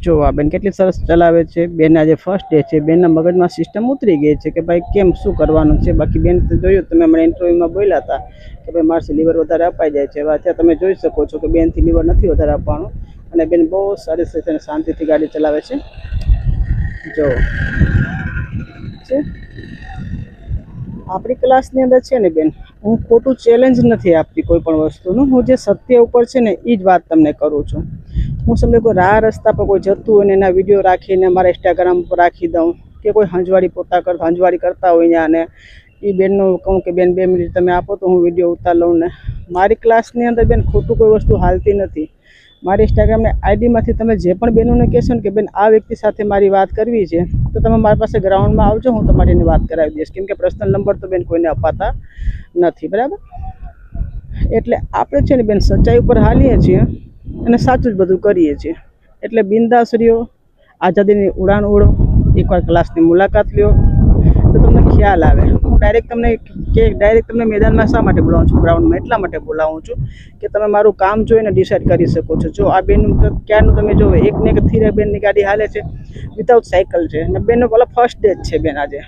જો આ બેન કેટલી સરસ ચલાવે છે. બેન આજે ફર્સ્ટ ડે છે. બેનના મગજમાં સિસ્ટમ ઉતરી ગઈ છે કે ભાઈ કેમ શું કરવાનું છે. બાકી બેન જોયું તમે મને ઇન્ટરવ્યુમાં બોલ્યા હતા કે ભાઈ મારથી લીવર વધારે અપાઈ જાય છે. હવે અત્યારે તમે જોઈ શકો છો કે બેનથી લીવર નથી વધારે આપવાનું અને બેન બહુ સારી રીતે અને શાંતિથી ગાડી ચલાવે છે. જો છે આપણી ક્લાસની અંદર છે ને બેન, હું ખોટું ચેલેન્જ નથી આપતી કોઈ પણ વસ્તુનું. હું જે સત્ય ઉપર છે ને એ જ વાત તમને કરું છું. હું સમજો કોઈ રાહ રસ્તા પર કોઈ જતું હોય ને એના વિડીયો રાખીને મારા ઇન્સ્ટાગ્રામ પર રાખી દઉં કે કોઈ હંજવારી કરતા હોય ત્યાં ને એ બેનનું કહું કે બેન 2 મિનિટ તમે આપો તો હું વિડીયો ઉતાર લઉં ને. મારી ક્લાસની અંદર બેન ખોટું કોઈ વસ્તુ હાલતી નથી. મારી ઇન્સ્ટાગ્રામની આઈડીમાંથી તમે જે પણ બહેનોને કહેશો ને કે બેન આ વ્યક્તિ સાથે મારી વાત કરવી છે તો તમે મારી પાસે ગ્રાઉન્ડમાં આવજો, હું તમારી એની વાત કરાવી દઈશ. કેમ કે પર્સનલ નંબર તો બેન કોઈને અપાતા નથી, બરાબર. એટલે આપણે છે ને બેન સચ્ચાઈ ઉપર હાલીએ છીએ અને સાચું જ બધું કરીએ છીએ. એટલે બિંદાસ રહ્યો, આઝાદીની ઉડાન ઉડો, એકવાર ક્લાસની મુલાકાત લ્યો તો તમને ખ્યાલ આવે. હું ડાયરેક્ટ તમને મેદાનમાં શા માટે બોલાવું છું, ગ્રાઉન્ડમાં એટલા માટે બોલાવું છું કે તમે મારું કામ જોઈને ડિસાઇડ કરી શકો છો. જો આ બેનનું ક્યારનું તમે જો એક ને એક થીરે બેનની ગાડી હાલે છે, વિધાઉટ સાયકલ છે અને બેનનો પેલા ફર્સ્ટ ડે જ છે બેન આજે.